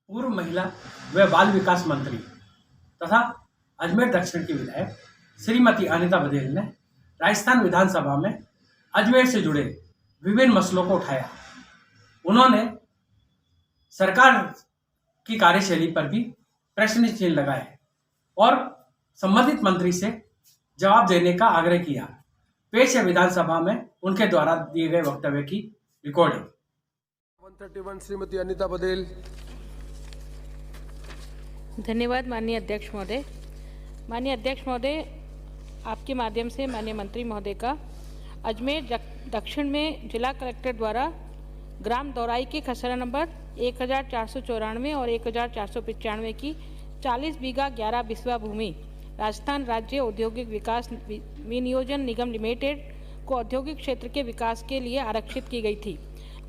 पूर्व महिला व बाल विकास मंत्री तथा अजमेर दक्षिण की विधायक श्रीमती अनीता बघेल ने राजस्थान विधानसभा में अजमेर से जुड़े विभिन्न मसलों को उठाया। उन्होंने सरकार की कार्यशैली पर भी प्रश्न चिन्ह लगाए और संबंधित मंत्री से जवाब देने का आग्रह किया। पेश है विधानसभा में उनके द्वारा दिए गए वक्तव्य की रिकॉर्डिंग। 131 श्रीमती अनीता बघेल। धन्यवाद माननीय अध्यक्ष महोदय। माननीय अध्यक्ष महोदय, आपके माध्यम से माननीय मंत्री महोदय का अजमेर दक्षिण में जिला कलेक्टर द्वारा ग्राम दौराई के खसरा नंबर 1494 और 1495 की 40 बीघा 11 बिस्वा भूमि राजस्थान राज्य औद्योगिक विकास विनियोजन निगम लिमिटेड को औद्योगिक क्षेत्र के विकास के लिए आरक्षित की गई थी।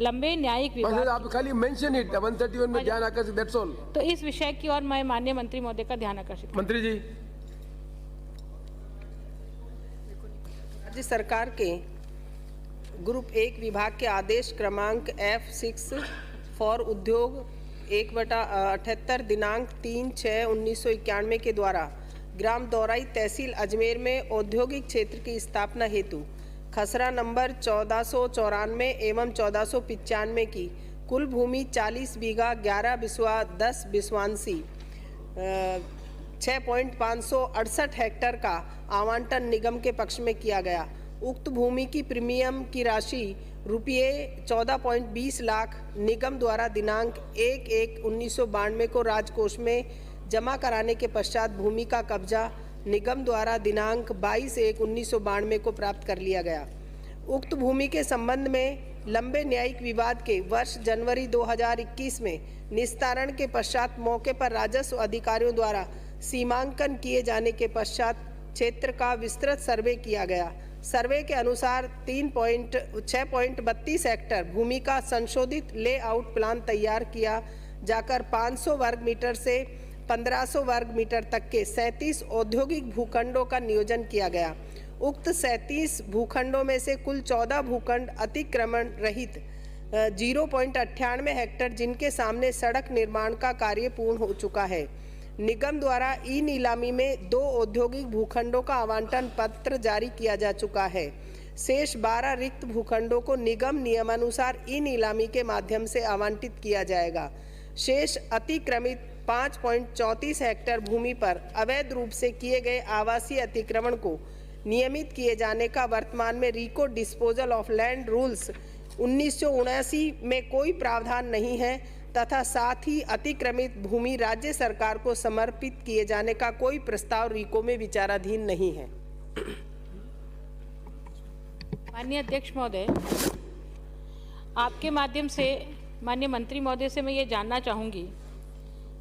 लंबे न्यायिक विवाद आप खाली मेंशन इट 131 में ध्यान आकर्षित, दैट्स ऑल। तो इस विषय की ओर मैं माननीय मंत्री महोदय का ध्यान आकर्षित। मंत्री जी, राज्य सरकार के ग्रुप 1 विभाग के आदेश क्रमांक F6 फॉर उद्योग 1/78 दिनांक 3/6/1991 के द्वारा ग्राम दौराई तहसील अजमेर में औद्योगिक क्षेत्र की स्थापना हेतु खसरा नंबर 1494 एवं 1495 की कुल भूमि 40 बीघा 11 बिस्वा 10 बिस्वांसी 6.568 हेक्टेयर का आवंटन निगम के पक्ष में किया गया। उक्त भूमि की प्रीमियम की राशि रुपये 14.20 लाख निगम द्वारा दिनांक 1/1/1992 को राजकोष में जमा कराने के पश्चात भूमि का कब्जा निगम द्वारा दिनांक 22/1/1992 को प्राप्त कर लिया गया। उक्त भूमि के संबंध में लंबे न्यायिक विवाद के वर्ष जनवरी 2021 में निस्तारण के पश्चात मौके पर राजस्व अधिकारियों द्वारा सीमांकन किए जाने के पश्चात क्षेत्र का विस्तृत सर्वे किया गया। सर्वे के अनुसार 6.32 हेक्टेयर भूमि का संशोधित लेआउट प्लान तैयार किया जाकर 500 वर्ग मीटर से 1500 वर्ग मीटर तक के 37 औद्योगिक भूखंडों का नियोजन किया गया। उक्त 37 भूखंडों में से कुल 14 भूखंड अतिक्रमण रहित 0.98 हेक्टेयर जिनके सामने सड़क निर्माण का कार्य पूर्ण हो चुका है। निगम द्वारा ई नीलामी में 2 औद्योगिक भूखंडों का आवंटन पत्र जारी किया जा चुका है। शेष 12 रिक्त भूखंडों को निगम नियमानुसार ई नीलामी के माध्यम से आवंटित किया जाएगा। शेष अतिक्रमित 5.34 हेक्टेयर भूमि पर अवैध रूप से किए गए आवासीय अतिक्रमण को नियमित किए जाने का वर्तमान में रिको डिस्पोजल ऑफ लैंड रूल्स 1979 में कोई प्रावधान नहीं है तथा साथ ही अतिक्रमित भूमि राज्य सरकार को समर्पित किए जाने का कोई प्रस्ताव रिको में विचाराधीन नहीं है। माननीय अध्यक्ष महोदय, आपके माध्यम से माननीय मंत्री महोदय से मैं ये जानना चाहूँगी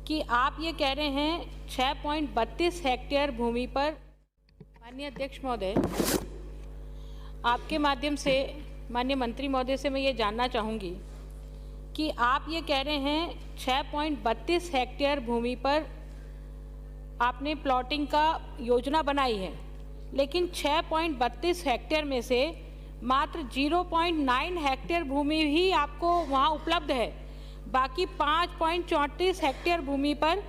कि आप ये कह रहे हैं 6.32 हेक्टेयर भूमि पर। माननीय अध्यक्ष महोदय, आपके माध्यम से माननीय मंत्री महोदय से मैं ये जानना चाहूँगी कि आप ये कह रहे हैं 6.32 हेक्टेयर भूमि पर आपने प्लॉटिंग का योजना बनाई है, लेकिन 6.32 हेक्टेयर में से मात्र 0.9 हेक्टेयर भूमि ही आपको वहाँ उपलब्ध है। बाकी 5.34 हेक्टेयर भूमि पर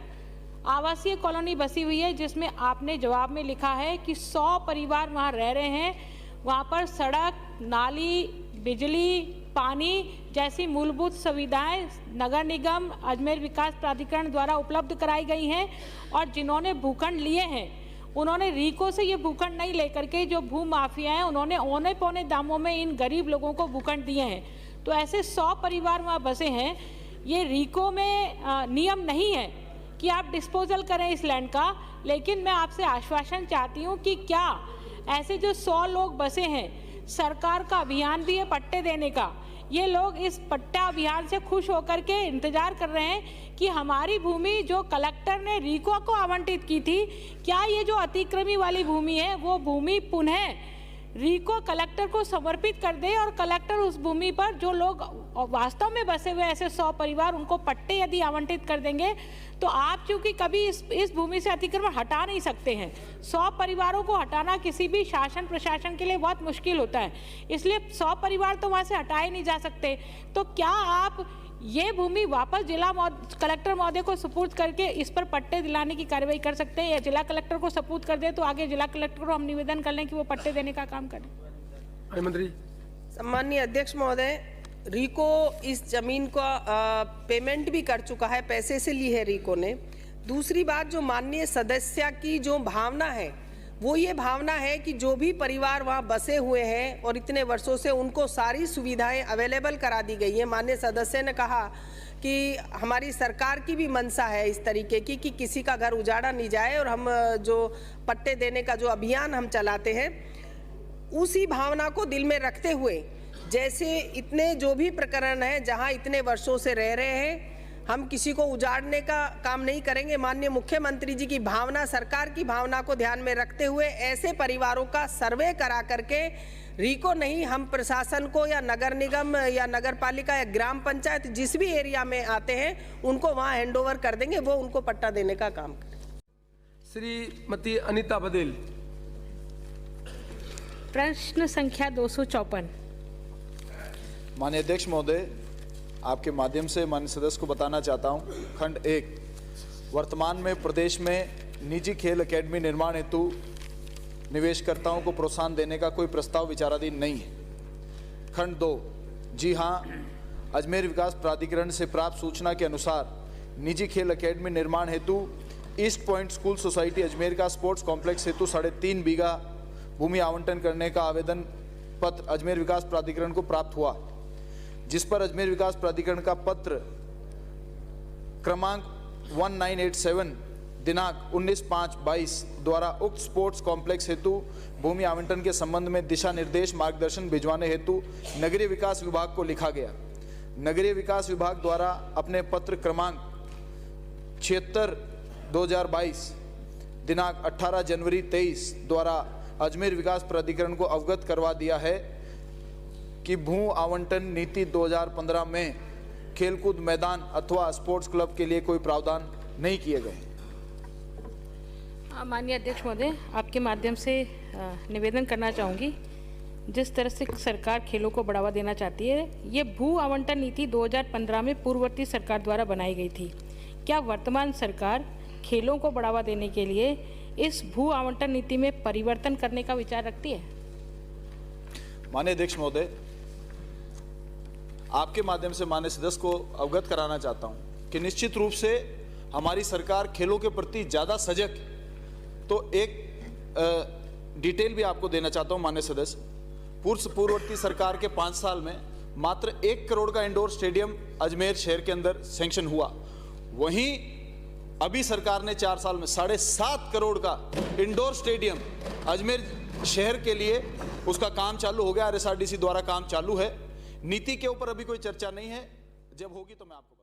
आवासीय कॉलोनी बसी हुई है, जिसमें आपने जवाब में लिखा है कि 100 परिवार वहाँ रह रहे हैं। वहाँ पर सड़क, नाली, बिजली, पानी जैसी मूलभूत सुविधाएं नगर निगम अजमेर विकास प्राधिकरण द्वारा उपलब्ध कराई गई हैं और जिन्होंने भूखंड लिए हैं उन्होंने रीको से ये भूखंड नहीं लेकर के जो भू माफिया हैं उन्होंने औने पौने दामों में इन गरीब लोगों को भूखंड दिए हैं। तो ऐसे 100 परिवार वहाँ बसे हैं। ये रीको में नियम नहीं है कि आप डिस्पोजल करें इस लैंड का, लेकिन मैं आपसे आश्वासन चाहती हूँ कि क्या ऐसे जो 100 लोग बसे हैं, सरकार का अभियान भी है पट्टे देने का, ये लोग इस पट्टा अभियान से खुश होकर के इंतजार कर रहे हैं कि हमारी भूमि जो कलेक्टर ने रीको को आवंटित की थी, क्या ये जो अतिक्रमी वाली भूमि है वो भूमि पुनः रीको कलेक्टर को समर्पित कर दे और कलेक्टर उस भूमि पर जो लोग वास्तव में बसे हुए ऐसे 100 परिवार उनको पट्टे यदि आवंटित कर देंगे तो आप चूंकि कभी इस भूमि से अतिक्रमण हटा नहीं सकते हैं। 100 परिवारों को हटाना किसी भी शासन प्रशासन के लिए बहुत मुश्किल होता है, इसलिए 100 परिवार तो वहाँ से हटाए नहीं जा सकते। तो क्या आप ये भूमि वापस कलेक्टर महोदय को सुपुर्द करके इस पर पट्टे दिलाने की कार्रवाई कर सकते हैं, या जिला कलेक्टर को सपुर्द कर दे तो आगे जिला कलेक्टर को हम निवेदन कर लें कि वो पट्टे देने का काम करें। अन्य मंत्री। सम्मानीय अध्यक्ष महोदय, रीको इस जमीन का पेमेंट भी कर चुका है, पैसे से ली है रीको ने। दूसरी बात, जो माननीय सदस्य की जो भावना है वो ये भावना है कि जो भी परिवार वहाँ बसे हुए हैं और इतने वर्षों से उनको सारी सुविधाएं अवेलेबल करा दी गई है। माननीय सदस्य ने कहा कि हमारी सरकार की भी मंशा है इस तरीके की कि किसी का घर उजाड़ा नहीं जाए, और हम जो पट्टे देने का जो अभियान हम चलाते हैं उसी भावना को दिल में रखते हुए, जैसे इतने जो भी प्रकरण हैं जहाँ इतने वर्षों से रह रहे हैं, हम किसी को उजाड़ने का काम नहीं करेंगे। माननीय मुख्यमंत्री जी की भावना, सरकार की भावना को ध्यान में रखते हुए ऐसे परिवारों का सर्वे करा करके रीको नहीं, हम प्रशासन को या नगर निगम या नगर पालिका या ग्राम पंचायत जिस भी एरिया में आते हैं उनको वहाँ हैंडओवर कर देंगे, वो उनको पट्टा देने का काम करें। श्रीमती अनीता बदेल। प्रश्न संख्या 254। माननीय अध्यक्ष महोदय, आपके माध्यम से माननीय सदस्य को बताना चाहता हूं, खंड 1, वर्तमान में प्रदेश में निजी खेल एकेडमी निर्माण हेतु निवेशकर्ताओं को प्रोत्साहन देने का कोई प्रस्ताव विचाराधीन नहीं है। खंड 2, जी हां, अजमेर विकास प्राधिकरण से प्राप्त सूचना के अनुसार निजी खेल एकेडमी निर्माण हेतु east point school society Ajmer का स्पोर्ट्स कॉम्प्लेक्स हेतु 3.5 बीघा भूमि आवंटन करने का आवेदन पत्र अजमेर विकास प्राधिकरण को प्राप्त हुआ, जिस पर अजमेर विकास प्राधिकरण का पत्र क्रमांक 1987 दिनांक 19/5/22 द्वारा उक्त स्पोर्ट्स कॉम्प्लेक्स हेतु भूमि आवंटन के संबंध में दिशा निर्देश मार्गदर्शन भिजवाने हेतु नगरीय विकास विभाग को लिखा गया। नगरीय विकास विभाग द्वारा अपने पत्र क्रमांक 76/2022 दिनांक 18 जनवरी 23 द्वारा अजमेर विकास प्राधिकरण को अवगत करवा दिया है कि भू आवंटन नीति 2015 में खेलकूद मैदान अथवा स्पोर्ट्स क्लब के लिए कोई प्रावधान नहीं किए गए। माननीय अध्यक्ष महोदय, आपके माध्यम से निवेदन करना चाहूँगी, जिस तरह से सरकार खेलों को बढ़ावा देना चाहती है, ये भू आवंटन नीति 2015 में पूर्ववर्ती सरकार द्वारा बनाई गई थी। क्या वर्तमान सरकार खेलों को बढ़ावा देने के लिए इस भू आवंटन नीति में परिवर्तन करने का विचार रखती है? माननीय अध्यक्ष महोदय, आपके माध्यम से माननीय सदस्य को अवगत कराना चाहता हूं कि निश्चित रूप से हमारी सरकार खेलों के प्रति ज़्यादा सजग। तो एक डिटेल भी आपको देना चाहता हूं माननीय सदस्य, पूर्ववर्ती सरकार के 5 साल में मात्र 1 करोड़ का इंडोर स्टेडियम अजमेर शहर के अंदर सैंक्शन हुआ, वहीं अभी सरकार ने 4 साल में 7.5 करोड़ का इंडोर स्टेडियम अजमेर शहर के लिए उसका काम चालू हो गया। RSRDC द्वारा काम चालू है। नीति के ऊपर अभी कोई चर्चा नहीं है, जब होगी तो मैं आपको